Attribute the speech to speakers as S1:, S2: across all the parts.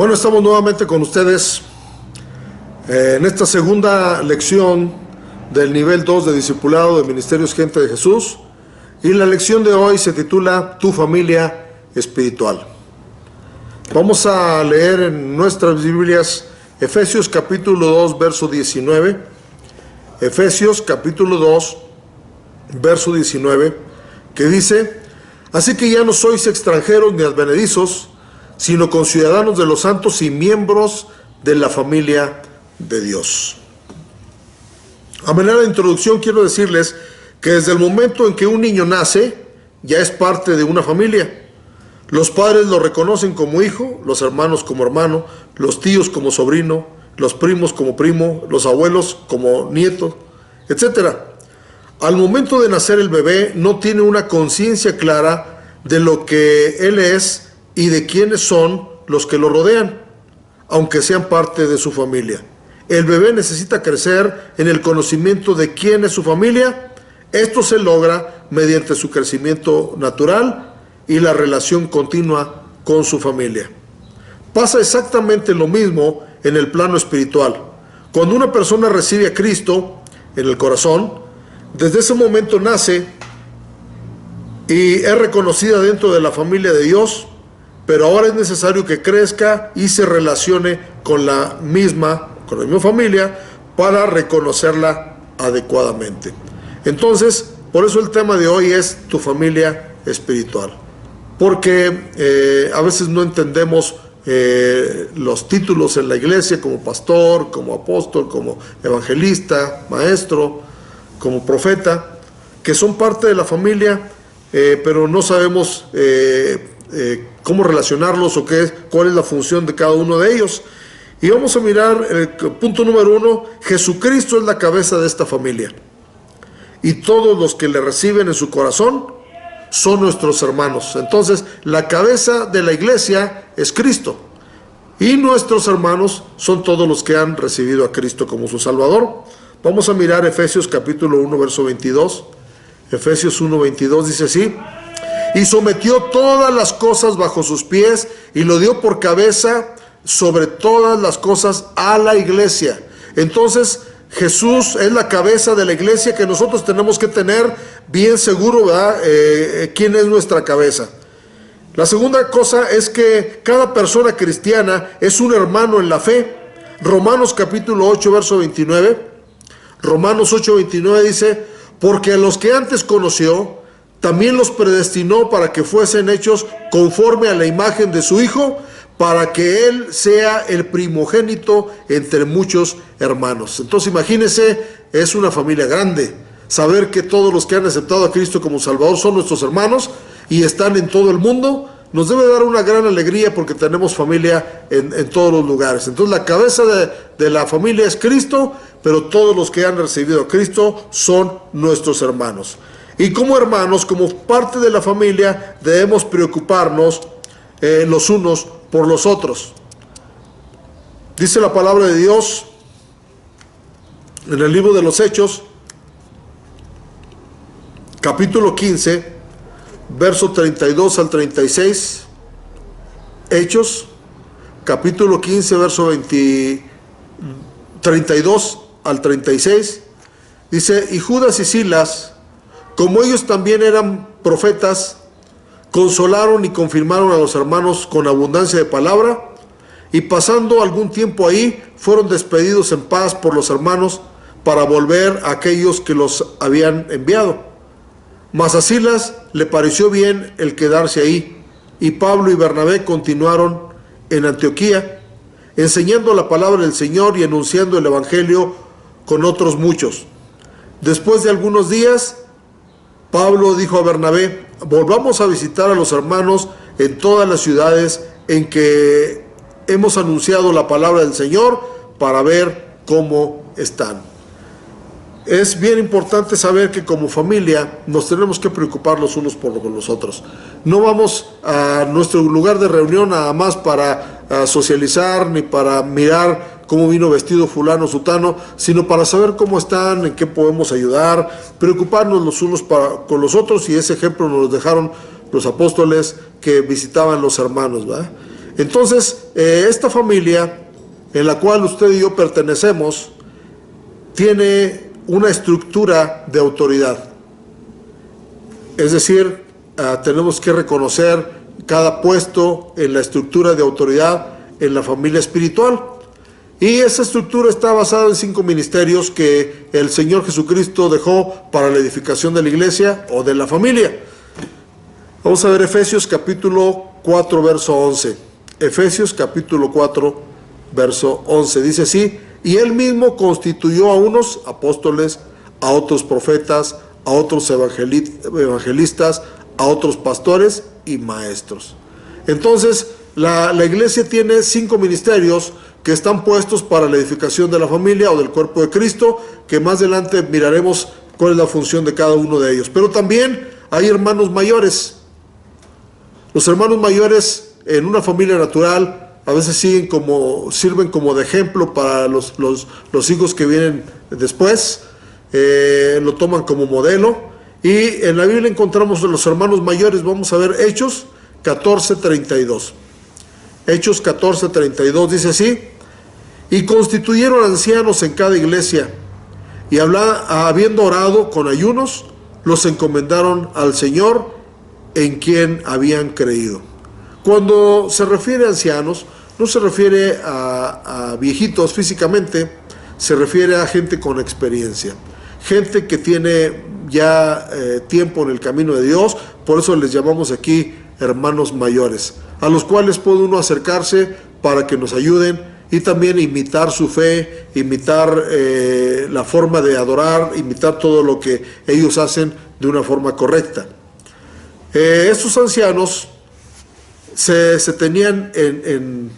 S1: Bueno, estamos nuevamente con ustedes en esta segunda lección del nivel 2 de Discipulado de Ministerios Gente de Jesús, y la lección de hoy se titula Tu familia espiritual. Vamos a leer en nuestras Biblias Efesios capítulo 2 verso 19, Efesios capítulo 2 verso 19, que dice: Así que ya no sois extranjeros ni advenedizos, sino conciudadanos de los santos y miembros de la familia de Dios. A manera de introducción quiero decirles que desde el momento en que un niño nace, ya es parte de una familia. Los padres lo reconocen como hijo, los hermanos como hermano, los tíos como sobrino, los primos como primo, los abuelos como nieto, etc. Al momento de nacer el bebé no tiene una conciencia clara de lo que él es y de quiénes son los que lo rodean, aunque sean parte de su familia. El bebé necesita crecer en el conocimiento de quién es su familia. Esto se logra mediante su crecimiento natural y la relación continua con su familia. Pasa exactamente lo mismo en el plano espiritual. Cuando una persona recibe a Cristo en el corazón, desde ese momento nace y es reconocida dentro de la familia de Dios, pero ahora es necesario que crezca y se relacione con la misma familia para reconocerla adecuadamente. Entonces, por eso el tema de hoy es tu familia espiritual, porque a veces no entendemos los títulos en la iglesia, como pastor, como apóstol, como evangelista, maestro, como profeta, que son parte de la familia, pero no sabemos cómo relacionarlos o cuál es la función de cada uno de ellos. Y vamos a mirar el punto número 1. Jesucristo es la cabeza de esta familia, y todos los que le reciben en su corazón son nuestros hermanos. Entonces, la cabeza de la iglesia es Cristo, y nuestros hermanos son todos los que han recibido a Cristo como su Salvador. Vamos a mirar Efesios capítulo 1 verso 22. Efesios 1, 22 dice así: Y sometió todas las cosas bajo sus pies, y lo dio por cabeza sobre todas las cosas a la iglesia. Entonces, Jesús es la cabeza de la iglesia, que nosotros tenemos que tener bien seguro, ¿verdad? ¿Quién es nuestra cabeza? La segunda cosa es que cada persona cristiana es un hermano en la fe. Romanos capítulo 8, verso 29. Romanos 8, 29 dice: Porque a los que antes conoció, también los predestinó para que fuesen hechos conforme a la imagen de su Hijo, para que Él sea el primogénito entre muchos hermanos. Entonces imagínense, es una familia grande. Saber que todos los que han aceptado a Cristo como Salvador son nuestros hermanos y están en todo el mundo, nos debe dar una gran alegría, porque tenemos familia en todos los lugares. Entonces la cabeza de la familia es Cristo, pero todos los que han recibido a Cristo son nuestros hermanos. Y como hermanos, como parte de la familia, debemos preocuparnos los unos por los otros. Dice la palabra de Dios en el libro de los Hechos, capítulo 15, verso 32 al 36. Hechos, capítulo 15, verso 32 al 36. Dice: Y Judas y Silas, como ellos también eran profetas, consolaron y confirmaron a los hermanos con abundancia de palabra, y pasando algún tiempo ahí, fueron despedidos en paz por los hermanos para volver a aquellos que los habían enviado. Mas a Silas le pareció bien el quedarse ahí, y Pablo y Bernabé continuaron en Antioquía, enseñando la palabra del Señor y anunciando el evangelio con otros muchos. Después de algunos días, Pablo dijo a Bernabé: Volvamos a visitar a los hermanos en todas las ciudades en que hemos anunciado la palabra del Señor, para ver cómo están. Es bien importante saber que como familia nos tenemos que preocupar los unos por los otros. No vamos a nuestro lugar de reunión nada más para socializar, ni para mirar cómo vino vestido fulano, sutano, sino para saber cómo están, en qué podemos ayudar, preocuparnos los unos con los otros, y ese ejemplo nos lo dejaron los apóstoles que visitaban los hermanos, ¿verdad? Entonces, esta familia en la cual usted y yo pertenecemos tiene una estructura de autoridad. Es decir, tenemos que reconocer cada puesto en la estructura de autoridad en la familia espiritual. Y esa estructura está basada en 5 ministerios que el Señor Jesucristo dejó para la edificación de la iglesia o de la familia. Vamos a ver Efesios capítulo 4, verso 11. Efesios capítulo 4, verso 11. Dice así: y él mismo constituyó a unos apóstoles, a otros profetas, a otros evangelistas, a otros pastores y maestros. Entonces, la iglesia tiene 5 ministerios que están puestos para la edificación de la familia o del cuerpo de Cristo, que más adelante miraremos cuál es la función de cada uno de ellos. Pero también hay hermanos mayores. Los hermanos mayores en una familia natural a veces sirven como de ejemplo para los hijos que vienen después, lo toman como modelo. Y en la Biblia encontramos a los hermanos mayores. Vamos a ver Hechos 14:32. Hechos 14:32 dice así: y constituyeron ancianos en cada iglesia, y habiendo orado con ayunos, los encomendaron al Señor en quien habían creído. Cuando se refiere a ancianos, no se refiere a viejitos físicamente, se refiere a gente con experiencia, gente que tiene ya tiempo en el camino de Dios. Por eso les llamamos aquí hermanos mayores, a los cuales puede uno acercarse para que nos ayuden y también imitar su fe, imitar la forma de adorar, imitar todo lo que ellos hacen de una forma correcta. Estos ancianos se tenían en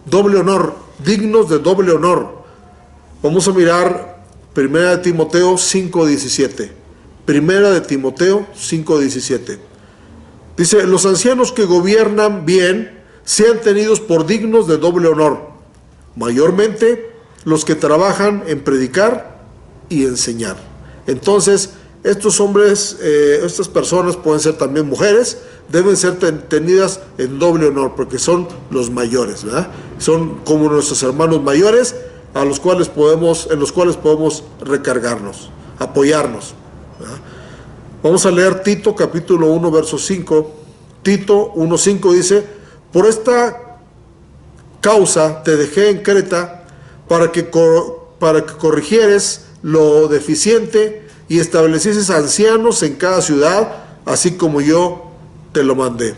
S1: doble honor, dignos de doble honor. Vamos a mirar 1 de Timoteo 5:17. 1 de Timoteo 5:17. Dice: los ancianos que gobiernan bien sean tenidos por dignos de doble honor, mayormente los que trabajan en predicar y enseñar. Entonces, estos hombres, estas personas pueden ser también mujeres, deben ser tenidas en doble honor, porque son los mayores, ¿verdad? Son como nuestros hermanos mayores, en los cuales podemos recargarnos, apoyarnos, ¿verdad? Vamos a leer Tito capítulo 1, verso 5. Tito 1:5 dice: por esta causa te dejé en Creta para que corrigieres lo deficiente y establecieses ancianos en cada ciudad, así como yo te lo mandé.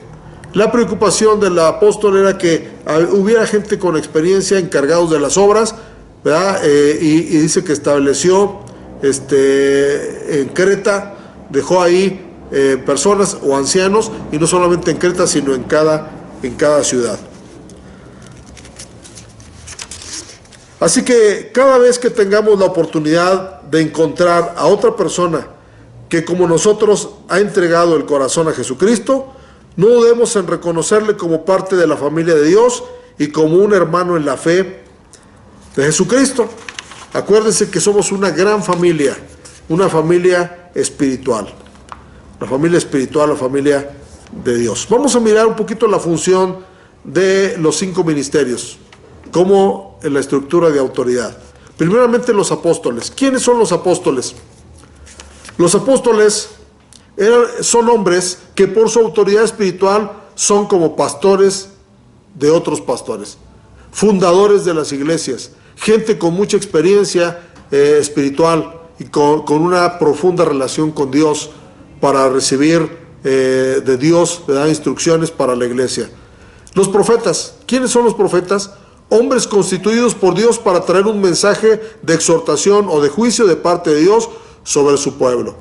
S1: La preocupación del apóstol era que hubiera gente con experiencia encargados de las obras, ¿verdad? Y dice que estableció en Creta, dejó ahí personas o ancianos, y no solamente en Creta, sino en cada ciudad. Así que cada vez que tengamos la oportunidad de encontrar a otra persona que como nosotros ha entregado el corazón a Jesucristo, no dudemos en reconocerle como parte de la familia de Dios y como un hermano en la fe de Jesucristo. Acuérdense que somos una gran familia, una familia espiritual. La familia espiritual, la familia de Dios. Vamos a mirar un poquito la función de los 5 ministerios, como en la estructura de autoridad. Primeramente, los apóstoles. ¿Quiénes son los apóstoles? Los apóstoles son hombres que por su autoridad espiritual son como pastores de otros pastores, fundadores de las iglesias, gente con mucha experiencia espiritual y con una profunda relación con Dios para recibir de Dios, le da instrucciones para la iglesia. Los profetas. ¿Quiénes son los profetas? Hombres constituidos por Dios para traer un mensaje de exhortación o de juicio de parte de Dios sobre su pueblo.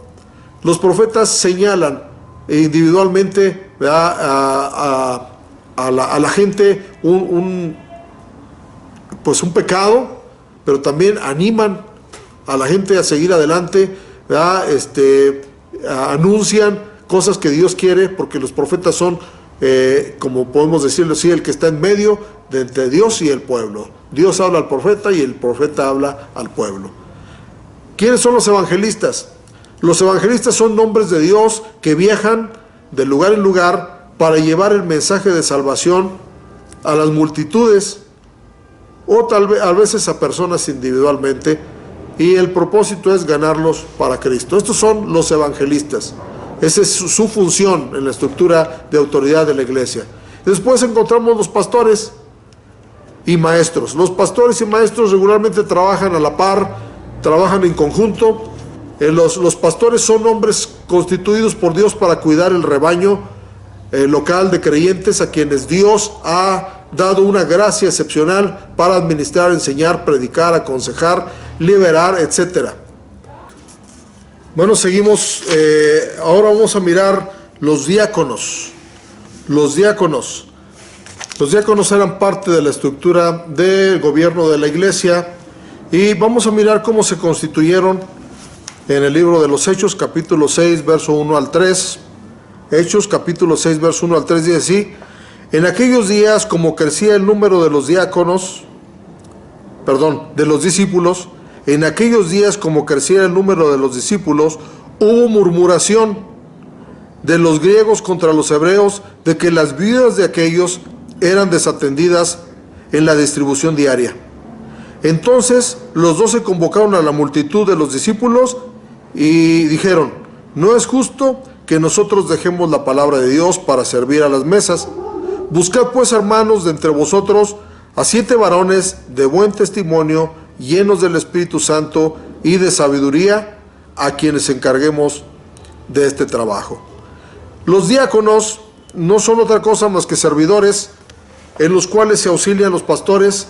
S1: Los profetas señalan individualmente, ¿verdad?, a la gente un pecado, pero también animan a la gente a seguir adelante, ¿verdad? Anuncian cosas que Dios quiere, porque los profetas son, como podemos decirlo así, el que está en medio de entre Dios y el pueblo. Dios habla al profeta y el profeta habla al pueblo. ¿Quiénes son los evangelistas? Los evangelistas son hombres de Dios que viajan de lugar en lugar para llevar el mensaje de salvación a las multitudes o tal vez a veces a personas individualmente, y el propósito es ganarlos para Cristo. Estos son los evangelistas. Esa es su función en la estructura de autoridad de la iglesia. Después encontramos los pastores y maestros. Los pastores y maestros regularmente trabajan a la par, trabajan en conjunto. Los pastores son hombres constituidos por Dios para cuidar el rebaño local de creyentes a quienes Dios ha dado una gracia excepcional para administrar, enseñar, predicar, aconsejar, liberar, etc. Bueno, seguimos. Ahora vamos a mirar los diáconos. Los diáconos eran parte de la estructura del gobierno de la iglesia, y vamos a mirar cómo se constituyeron en el libro de los Hechos, capítulo 6, verso 1 al 3. Hechos, capítulo 6, verso 1 al 3, dice así: en aquellos días, como crecía el número de los discípulos, en aquellos días, como crecía el número de los discípulos, hubo murmuración de los griegos contra los hebreos, de que las viudas de aquellos eran desatendidas en la distribución diaria. Entonces los 12 convocaron a la multitud de los discípulos y dijeron: no es justo que nosotros dejemos la palabra de Dios para servir a las mesas. Buscad pues, hermanos, de entre vosotros a 7 varones de buen testimonio, llenos del Espíritu Santo y de sabiduría, a quienes encarguemos de este trabajo. Los diáconos no son otra cosa más que servidores en los cuales se auxilian los pastores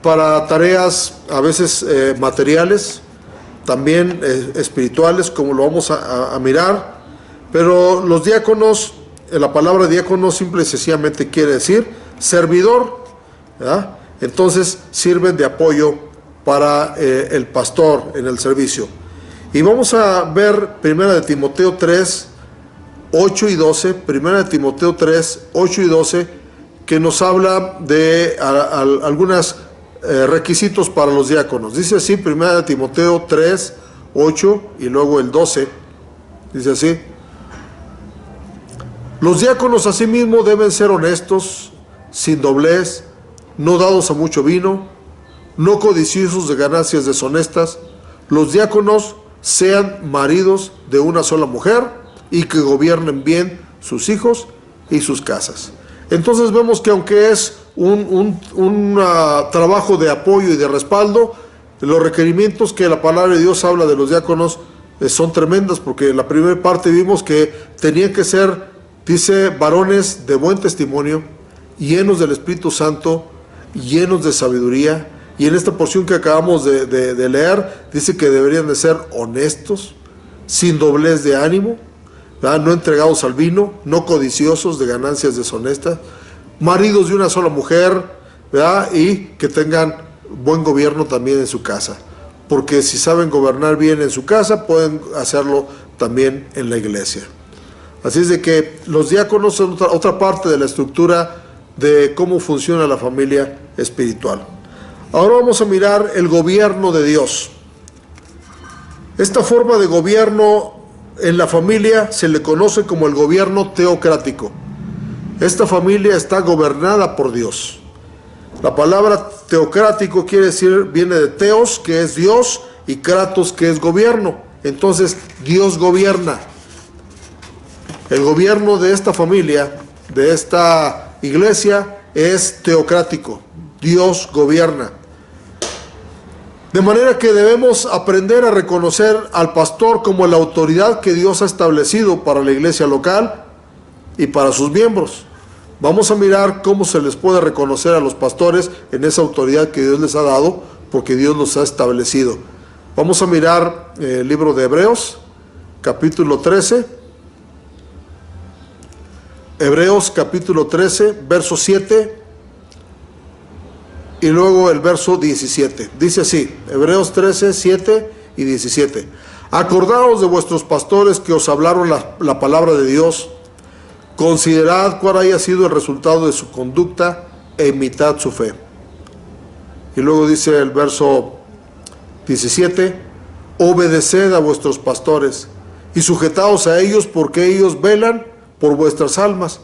S1: para tareas a veces materiales, también espirituales, como lo vamos a mirar. Pero los diáconos, la palabra diácono simple y sencillamente quiere decir servidor, ¿verdad? Entonces sirven de apoyo para el pastor en el servicio. Y vamos a ver 1 Timoteo 3, 8 y 12, 1 Timoteo 3, 8 y 12, que nos habla de algunos requisitos para los diáconos. Dice así, 1 Timoteo 3, 8 y luego el 12, dice así: los diáconos asimismo deben ser honestos, sin doblez, no dados a mucho vino, no codiciosos de ganancias deshonestas. Los diáconos sean maridos de una sola mujer y que gobiernen bien sus hijos y sus casas. Entonces vemos que aunque es un trabajo de apoyo y de respaldo, los requerimientos que la palabra de Dios habla de los diáconos son tremendas, porque en la primera parte vimos que tenían que ser, dice, varones de buen testimonio, llenos del Espíritu Santo, llenos de sabiduría. Y en esta porción que acabamos de leer, dice que deberían de ser honestos, sin doblez de ánimo, ¿verdad? No entregados al vino, no codiciosos de ganancias deshonestas, maridos de una sola mujer, ¿verdad? Y que tengan buen gobierno también en su casa, porque si saben gobernar bien en su casa, pueden hacerlo también en la iglesia. Así es de que los diáconos son otra parte de la estructura de cómo funciona la familia espiritual. Ahora vamos a mirar el gobierno de Dios. Esta forma de gobierno en la familia se le conoce como el gobierno teocrático. Esta familia está gobernada por Dios. La palabra teocrático quiere decir, viene de teos, que es Dios, y kratos, que es gobierno. Entonces, Dios gobierna. El gobierno de esta familia, de esta iglesia, es teocrático. Dios gobierna. De manera que debemos aprender a reconocer al pastor como la autoridad que Dios ha establecido para la iglesia local y para sus miembros. Vamos a mirar cómo se les puede reconocer a los pastores en esa autoridad que Dios les ha dado, porque Dios los ha establecido. Vamos a mirar el libro de Hebreos, capítulo 13. Hebreos, capítulo 13, verso 7. Y luego el verso 17. Dice así, Hebreos 13, 7 y 17. Acordaos de vuestros pastores que os hablaron la palabra de Dios. Considerad cuál haya sido el resultado de su conducta e imitad su fe. Y luego dice el verso 17. Obedeced a vuestros pastores y sujetaos a ellos, porque ellos velan por vuestras almas,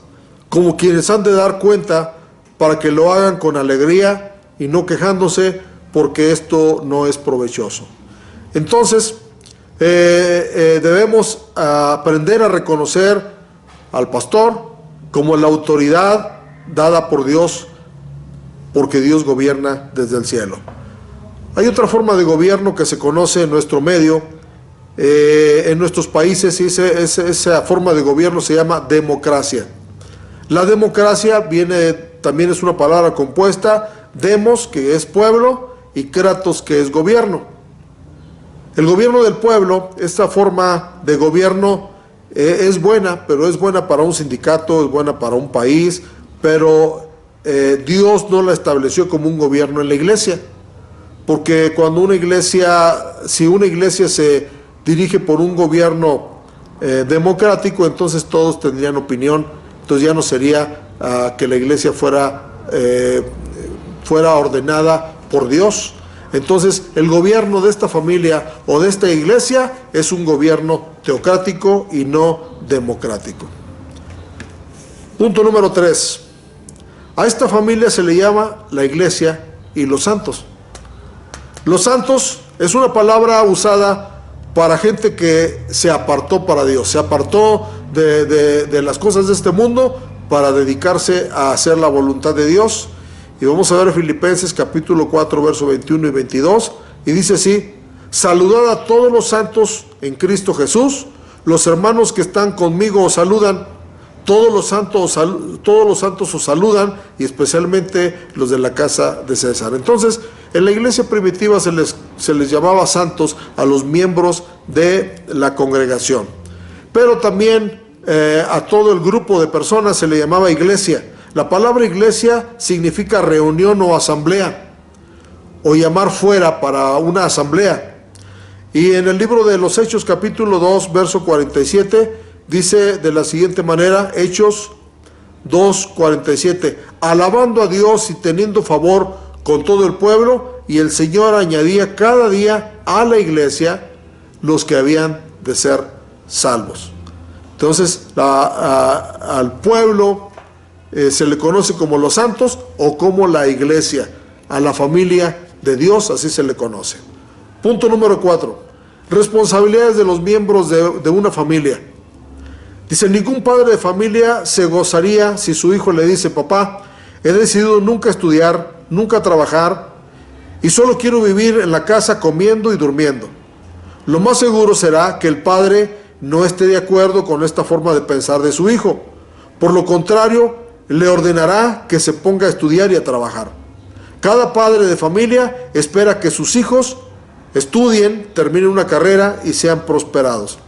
S1: como quienes han de dar cuenta para que lo hagan con alegría y no quejándose, porque esto no es provechoso. Entonces, debemos aprender a reconocer al pastor como la autoridad dada por Dios, porque Dios gobierna desde el cielo. Hay otra forma de gobierno que se conoce en nuestro medio, en nuestros países, y esa forma de gobierno se llama democracia. La democracia también es una palabra compuesta: demos, que es pueblo, y kratos, que es gobierno. El gobierno del pueblo, esta forma de gobierno es buena, pero es buena para un sindicato, es buena para un país, pero Dios no la estableció como un gobierno en la iglesia, porque cuando si una iglesia se dirige por un gobierno democrático, entonces todos tendrían opinión, entonces ya no sería que la iglesia fuera ordenada por Dios. Entonces el gobierno de esta familia o de esta iglesia es un gobierno teocrático y no democrático. Punto número 3. A esta familia se le llama la iglesia y los santos. Los santos es una palabra usada para gente que se apartó para Dios, se apartó de las cosas de este mundo para dedicarse a hacer la voluntad de Dios. Y vamos a ver Filipenses capítulo 4, verso 21 y 22, y dice así: saludad a todos los santos en Cristo Jesús, los hermanos que están conmigo os saludan, todos los santos os saludan, y especialmente los de la casa de César. Entonces, en la iglesia primitiva se les llamaba santos a los miembros de la congregación, pero también a todo el grupo de personas se le llamaba iglesia. La palabra iglesia significa reunión o asamblea, o llamar fuera para una asamblea. Y en el libro de los Hechos capítulo 2, verso 47, dice de la siguiente manera, Hechos 2:47, alabando a Dios y teniendo favor con todo el pueblo, y el Señor añadía cada día a la iglesia los que habían de ser salvos. Entonces, al pueblo se le conoce como los santos o como la iglesia. A la familia de Dios así se le conoce. Punto número 4. Responsabilidades de los miembros de una familia. Dice: ningún padre de familia se gozaría si su hijo le dice: papá, he decidido nunca estudiar, nunca trabajar, y solo quiero vivir en la casa comiendo y durmiendo. Lo más seguro será que el padre no esté de acuerdo con esta forma de pensar de su hijo. Por lo contrario, le ordenará que se ponga a estudiar y a trabajar. Cada padre de familia espera que sus hijos estudien, terminen una carrera y sean prosperados.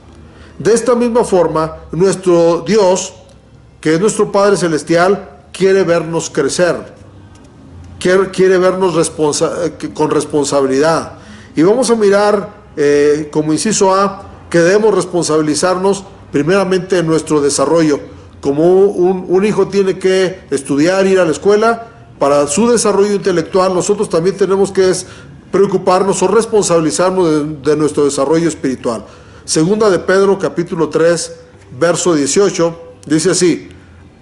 S1: De esta misma forma, nuestro Dios, que es nuestro Padre Celestial, quiere vernos crecer, quiere vernos con responsabilidad. Y vamos a mirar, como inciso A, que debemos responsabilizarnos primeramente en nuestro desarrollo. Como un hijo tiene que estudiar, ir a la escuela, para su desarrollo intelectual, nosotros también tenemos que preocuparnos o responsabilizarnos de nuestro desarrollo espiritual. Segunda de Pedro, capítulo 3, verso 18, dice así: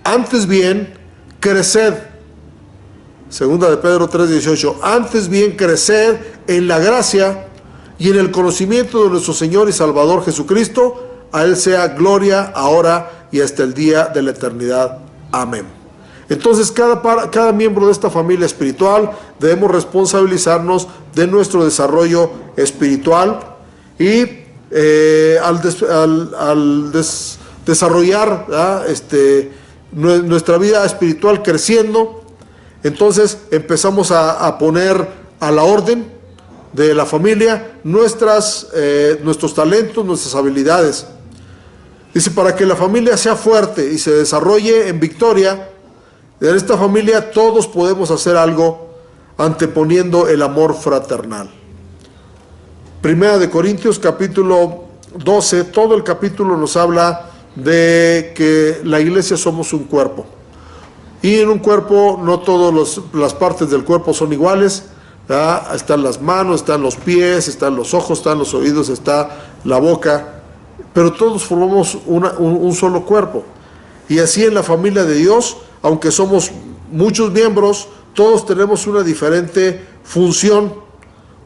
S1: antes bien, creced. Segunda de Pedro 3, 18, antes bien creced en la gracia y en el conocimiento de nuestro Señor y Salvador Jesucristo. A Él sea gloria ahora y hasta el día de la eternidad. Amén. Entonces, cada miembro de esta familia espiritual debemos responsabilizarnos de nuestro desarrollo espiritual y desarrollar nuestra vida espiritual creciendo, entonces empezamos a poner a la orden de la familia nuestros talentos, nuestras habilidades. Dice: para que la familia sea fuerte y se desarrolle en victoria, en esta familia todos podemos hacer algo anteponiendo el amor fraternal. Primera de Corintios capítulo 12, todo el capítulo nos habla de que la iglesia somos un cuerpo. Y en un cuerpo no todas las partes del cuerpo son iguales, ¿verdad? Están las manos, están los pies, están los ojos, están los oídos, está la boca, pero todos formamos un solo cuerpo. Y así en la familia de Dios, aunque somos muchos miembros, todos tenemos una diferente función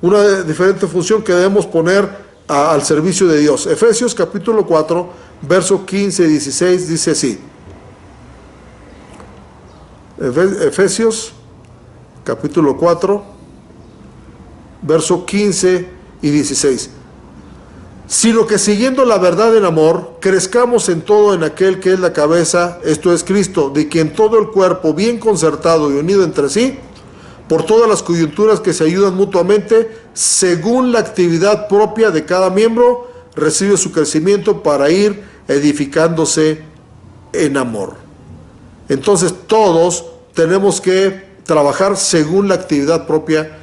S1: que debemos poner al servicio de Dios. Efesios capítulo 4, verso 15 y 16 dice así. Efesios capítulo 4, verso 15 y 16. Sino que siguiendo la verdad en amor, crezcamos en todo en aquel que es la cabeza, esto es Cristo, de quien todo el cuerpo, bien concertado y unido entre sí, por todas las coyunturas que se ayudan mutuamente, según la actividad propia de cada miembro, recibe su crecimiento para ir edificándose en amor. Entonces todos tenemos que trabajar según la actividad propia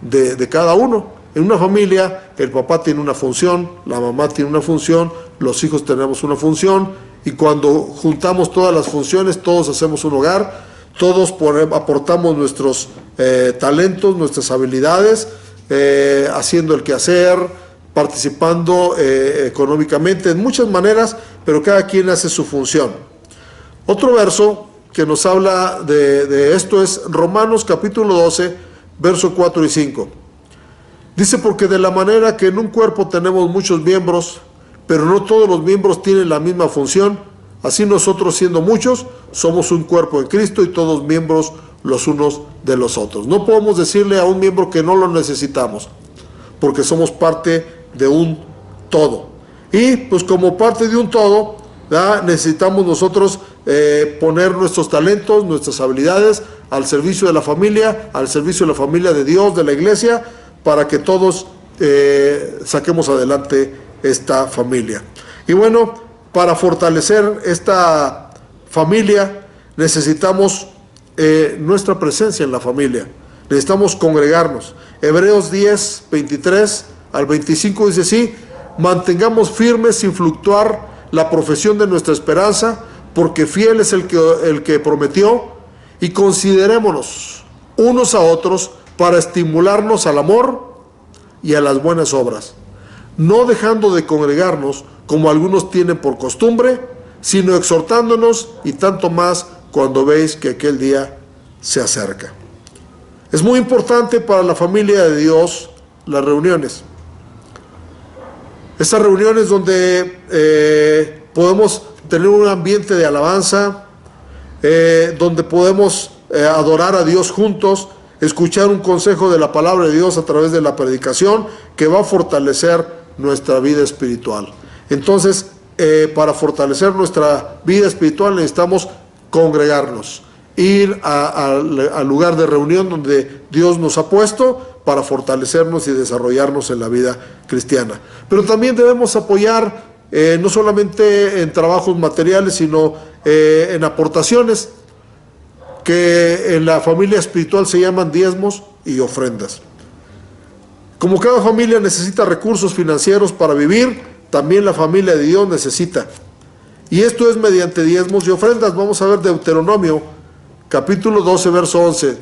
S1: de cada uno. En una familia, el papá tiene una función, la mamá tiene una función, los hijos tenemos una función, y cuando juntamos todas las funciones, todos hacemos un hogar, todos aportamos nuestros talentos, nuestras habilidades, haciendo el quehacer, participando económicamente, en muchas maneras, pero cada quien hace su función. Otro verso que nos habla de esto es Romanos capítulo 12, verso 4 y 5. Dice, porque de la manera que en un cuerpo tenemos muchos miembros, pero no todos los miembros tienen la misma función, así nosotros, siendo muchos, somos un cuerpo en Cristo y todos miembros los unos de los otros. No podemos decirle a un miembro que no lo necesitamos, porque somos parte de un todo. Y pues como parte de un todo, necesitamos nosotros poner nuestros talentos, nuestras habilidades al servicio de la familia, al servicio de la familia de Dios, de la iglesia, para que todos saquemos adelante esta familia. Y bueno, para fortalecer esta familia necesitamos nuestra presencia en la familia. Necesitamos congregarnos. Hebreos 10, 23 al 25 dice así: mantengamos firmes sin fluctuar la profesión de nuestra esperanza, porque fiel es el que prometió, y considerémonos unos a otros para estimularnos al amor y a las buenas obras, no dejando de congregarnos como algunos tienen por costumbre, sino exhortándonos, y tanto más cuando veis que aquel día se acerca. Es muy importante para la familia de Dios las reuniones. Estas reuniones donde podemos tener un ambiente de alabanza, donde podemos adorar a Dios juntos, escuchar un consejo de la palabra de Dios a través de la predicación que va a fortalecer nuestra vida espiritual. Entonces, para fortalecer nuestra vida espiritual necesitamos congregarnos, ir al lugar de reunión donde Dios nos ha puesto para fortalecernos y desarrollarnos en la vida cristiana. Pero también debemos apoyar no solamente en trabajos materiales, sino en aportaciones, que en la familia espiritual se llaman diezmos y ofrendas. Como cada familia necesita recursos financieros para vivir, también la familia de Dios necesita. Y esto es mediante diezmos y ofrendas. Vamos a ver Deuteronomio, capítulo 12, verso 11.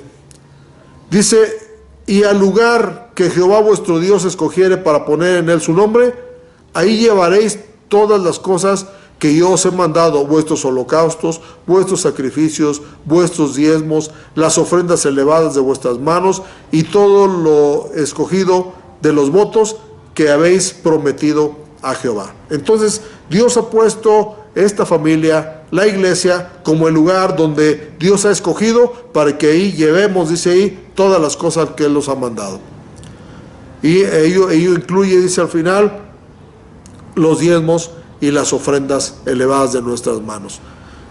S1: Dice, y al lugar que Jehová vuestro Dios escogiere para poner en él su nombre, ahí llevaréis todas las cosas que yo os he mandado, vuestros holocaustos, vuestros sacrificios, vuestros diezmos, las ofrendas elevadas de vuestras manos, y todo lo escogido de los votos que habéis prometido a Jehová. Entonces, Dios ha puesto esta familia, la iglesia, como el lugar donde Dios ha escogido para que ahí llevemos, dice ahí, todas las cosas que Él nos ha mandado. Y ello incluye, dice al final, los diezmos y las ofrendas elevadas de nuestras manos.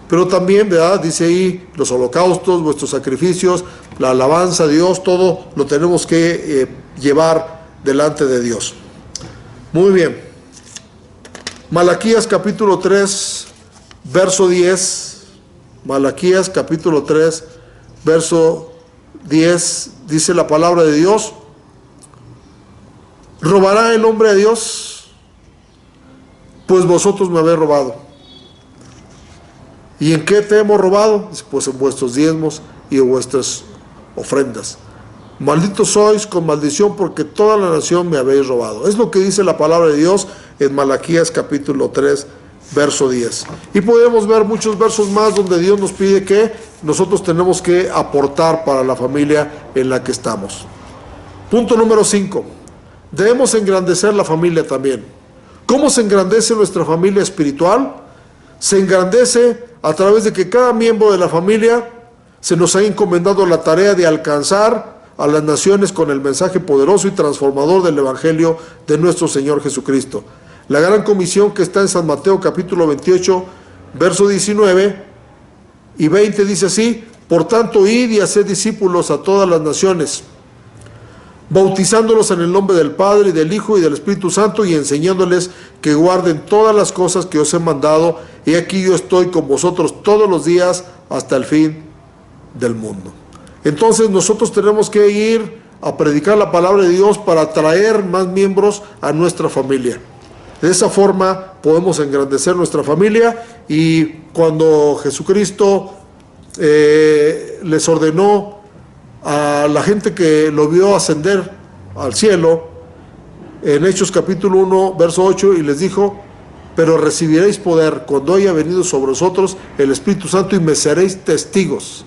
S1: Pero también, ¿verdad?, dice ahí, los holocaustos, vuestros sacrificios, la alabanza a Dios, todo lo tenemos que llevar delante de Dios. Muy bien. Malaquías capítulo 3, verso 10. Malaquías capítulo 3, verso 10, dice la palabra de Dios: ¿robará el hombre a Dios? Pues vosotros me habéis robado. ¿Y en qué te hemos robado? Pues en vuestros diezmos y en vuestras ofrendas. Malditos sois con maldición, porque toda la nación me habéis robado. Es lo que dice la palabra de Dios en Malaquías capítulo 3, verso 10. Y podemos ver muchos versos más donde Dios nos pide que nosotros tenemos que aportar para la familia en la que estamos. Punto número 5. Debemos engrandecer la familia también. ¿Cómo se engrandece nuestra familia espiritual? Se engrandece a través de que cada miembro de la familia se nos ha encomendado la tarea de alcanzar a las naciones con el mensaje poderoso y transformador del Evangelio de nuestro Señor Jesucristo. La gran comisión que está en San Mateo capítulo 28, verso 19 y 20 dice así: por tanto, id y haced discípulos a todas las naciones, bautizándolos en el nombre del Padre, y del Hijo, y del Espíritu Santo, y enseñándoles que guarden todas las cosas que os he mandado, y aquí yo estoy con vosotros todos los días hasta el fin del mundo. Entonces nosotros tenemos que ir a predicar la palabra de Dios para atraer más miembros a nuestra familia. De esa forma podemos engrandecer nuestra familia, y cuando Jesucristo les ordenó a la gente que lo vio ascender al cielo, en Hechos capítulo 1, verso 8, y les dijo: pero recibiréis poder cuando haya venido sobre vosotros el Espíritu Santo, y me seréis testigos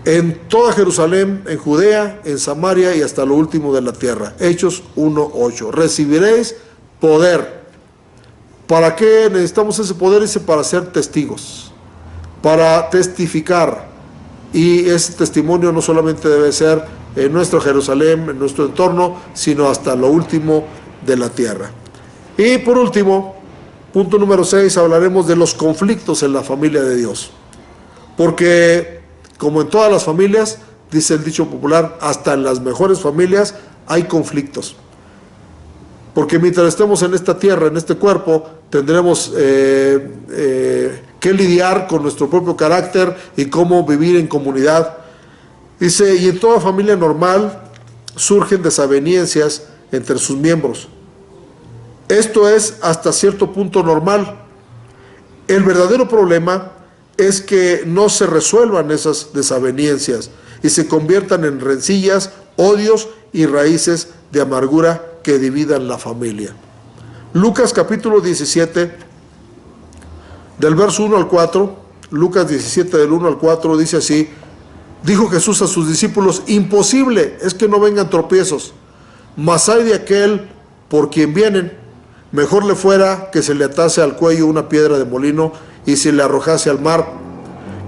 S1: en toda Jerusalén, en Judea, en Samaria y hasta lo último de la tierra. Hechos 1, 8. Recibiréis poder. ¿Para qué necesitamos ese poder? Dice: para ser testigos, para testificar. Y ese testimonio no solamente debe ser en nuestro Jerusalén, en nuestro entorno, sino hasta lo último de la tierra. Y por último, punto número 6, hablaremos de los conflictos en la familia de Dios. Porque, como en todas las familias, dice el dicho popular, hasta en las mejores familias hay conflictos. Porque mientras estemos en esta tierra, en este cuerpo, tendremos que lidiar con nuestro propio carácter y cómo vivir en comunidad. Dice: y en toda familia normal surgen desavenencias entre sus miembros. Esto es hasta cierto punto normal. El verdadero problema es que no se resuelvan esas desavenencias y se conviertan en rencillas, odios y raíces de amargura que dividan la familia. Lucas capítulo 17, del verso 1 al 4, Lucas 17 del 1 al 4 dice así: dijo Jesús a sus discípulos: imposible es que no vengan tropiezos, mas hay de aquel por quien vienen. Mejor le fuera que se le atase al cuello una piedra de molino y se le arrojase al mar,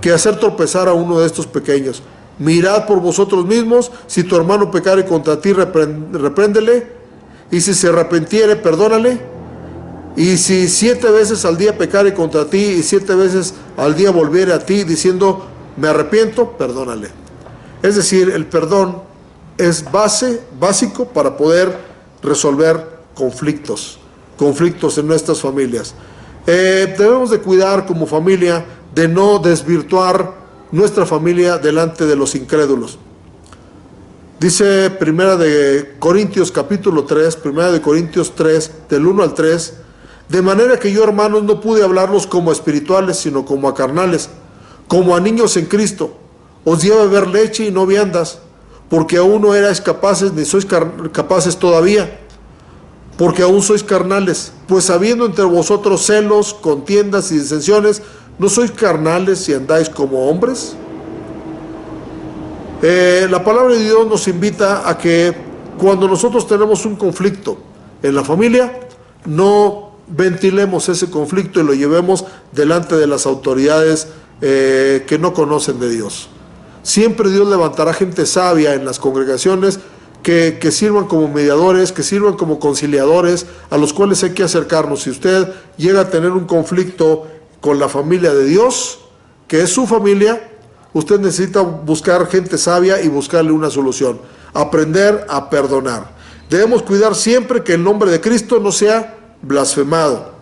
S1: que hacer tropezar a uno de estos pequeños. Mirad por vosotros mismos: si tu hermano pecare contra ti, repréndele, y si se arrepintiere, perdónale. Y si 7 veces al día pecare contra ti, y 7 veces al día volviere a ti diciendo: me arrepiento, perdónale. Es decir, el perdón es básico para poder resolver conflictos en nuestras familias. Debemos de cuidar como familia de no desvirtuar nuestra familia delante de los incrédulos. Dice Primera de Corintios capítulo 3, Primera de Corintios 3, del 1 al 3: de manera que yo, hermanos, no pude hablarlos como a espirituales, sino como a carnales, como a niños en Cristo. Os di a beber leche y no viandas, porque aún no erais capaces, ni sois capaces todavía, porque aún sois carnales. Pues habiendo entre vosotros celos, contiendas y disensiones, ¿no sois carnales y andáis como hombres? La palabra de Dios nos invita a que cuando nosotros tenemos un conflicto en la familia, no ventilemos ese conflicto y lo llevemos delante de las autoridades que no conocen de Dios. Siempre Dios levantará gente sabia en las congregaciones que sirvan como mediadores, que sirvan como conciliadores, a los cuales hay que acercarnos. Si usted llega a tener un conflicto con la familia de Dios, que es su familia, usted necesita buscar gente sabia y buscarle una solución. Aprender a perdonar. Debemos cuidar siempre que el nombre de Cristo no sea blasfemado,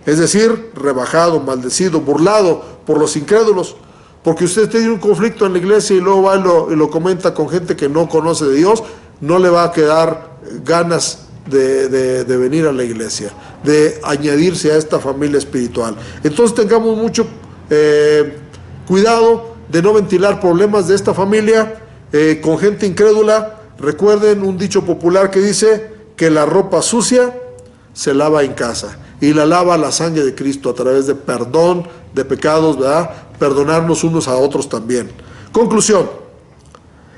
S1: es decir, rebajado, maldecido, burlado por los incrédulos. Porque usted tiene un conflicto en la iglesia y luego va y lo comenta con gente que no conoce de Dios, no le va a quedar ganas de venir a la iglesia, de añadirse a esta familia espiritual. Entonces tengamos mucho cuidado de no ventilar problemas de esta familia con gente incrédula. Recuerden un dicho popular que dice que la ropa sucia se lava en casa, y la lava la sangre de Cristo a través de perdón de pecados, ¿verdad? Perdonarnos unos a otros también. Conclusión: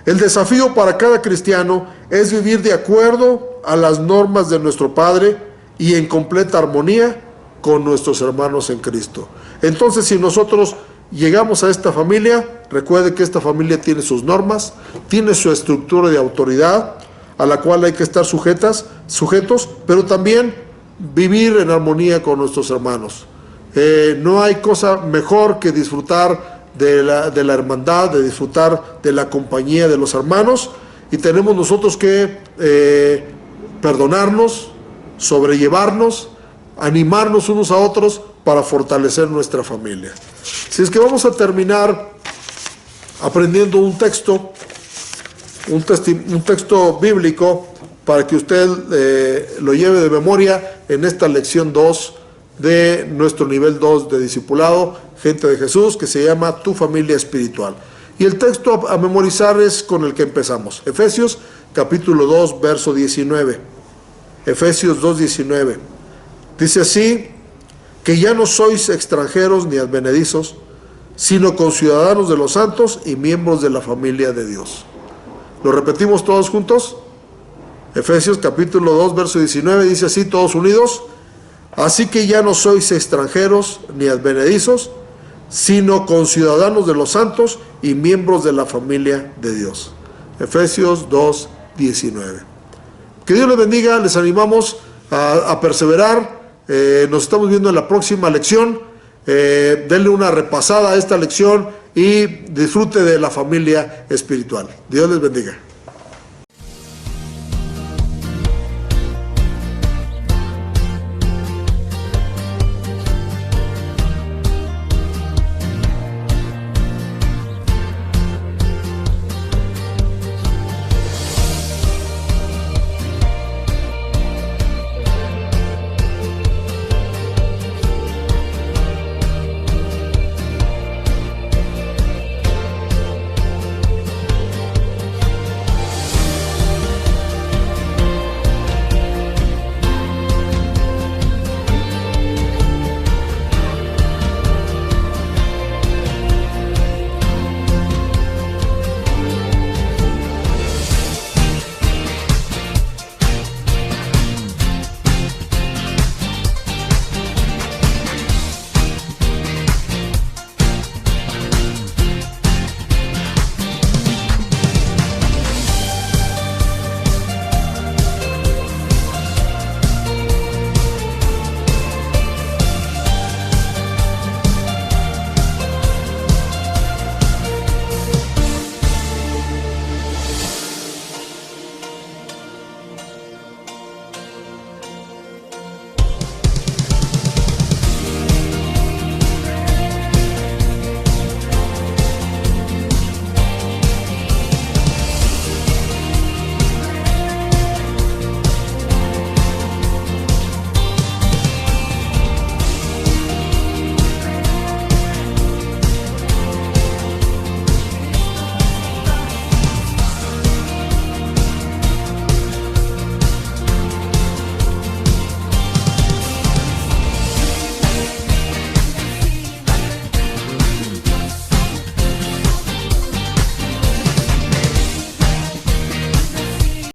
S1: el desafío para cada cristiano es vivir de acuerdo a las normas de nuestro Padre y en completa armonía con nuestros hermanos en Cristo. Entonces, si nosotros llegamos a esta familia, recuerde que esta familia tiene sus normas, tiene su estructura de autoridad a la cual hay que estar sujetos, pero también vivir en armonía con nuestros hermanos. No hay cosa mejor que disfrutar de la hermandad, de disfrutar de la compañía de los hermanos, y tenemos nosotros que perdonarnos, sobrellevarnos, animarnos unos a otros para fortalecer nuestra familia. Si es que vamos a terminar aprendiendo un texto bíblico para que usted lo lleve de memoria en esta lección 2 de nuestro nivel 2 de discipulado, gente de Jesús, que se llama Tu Familia Espiritual. Y el texto a memorizar es con el que empezamos. Efesios capítulo 2, verso 19. Efesios 2, 19. Dice así: que ya no sois extranjeros ni advenedizos, sino conciudadanos de los santos y miembros de la familia de Dios. ¿Lo repetimos todos juntos? Efesios capítulo 2, verso 19, dice así, todos unidos: así que ya no sois extranjeros ni advenedizos, sino conciudadanos de los santos y miembros de la familia de Dios. Efesios 2, 19. Que Dios les bendiga, les animamos a perseverar. Nos estamos viendo en la próxima lección. Denle una repasada a esta lección y disfrute de la familia espiritual. Dios les bendiga.